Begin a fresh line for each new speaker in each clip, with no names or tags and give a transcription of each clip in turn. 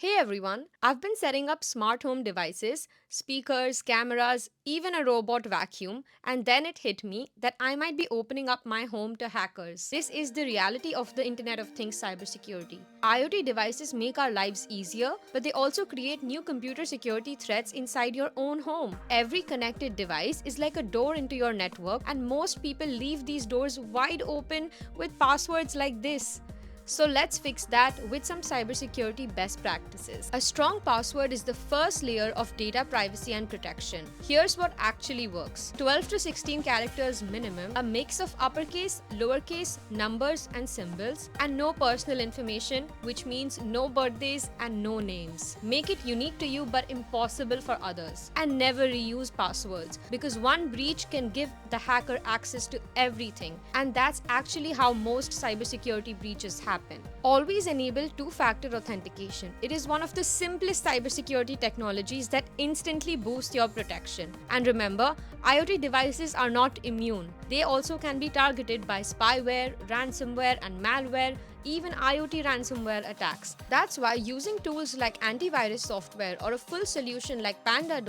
Hey everyone, I've been setting up smart home devices, speakers, cameras, even a robot vacuum, and then it hit me that I might be opening up my home to hackers. This is the reality of the Internet of Things cybersecurity. IoT devices make our lives easier, but they also create new computer security threats inside your own home. Every connected device is like a door into your network, and most people leave these doors wide open with passwords like this. So let's fix that with some cybersecurity best practices. A strong password is the first layer of data privacy and protection. Here's what actually works: 12 to 16 characters minimum, a mix of uppercase, lowercase, numbers, and symbols, and no personal information, which means no birthdays and no names. Make it unique to you but impossible for others. And never reuse passwords, because one breach can give the hacker access to everything. And that's actually how most cybersecurity breaches happen. Always enable two-factor authentication. It is one of the simplest cybersecurity technologies that instantly boosts your protection. And remember, IoT devices are not immune. They also can be targeted by spyware, ransomware, and malware, even IoT ransomware attacks. That's why using tools like antivirus software or a full solution like Panda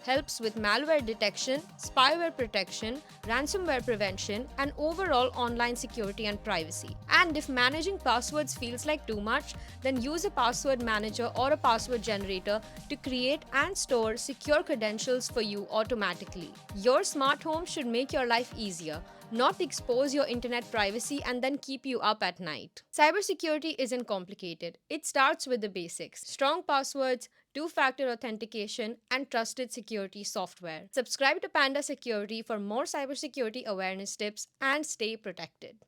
helps with malware detection, spyware protection, ransomware prevention, and overall online security and privacy. And if managing passwords feels like too much, then use a password manager or a password generator to create and store secure credentials for you automatically. Your smart home should make your life easier, not expose your internet privacy and then keep you up at night. Cybersecurity isn't complicated. It starts with the basics: strong passwords, two-factor authentication, and trusted security software. Subscribe to Panda Security for more cybersecurity awareness tips and stay protected.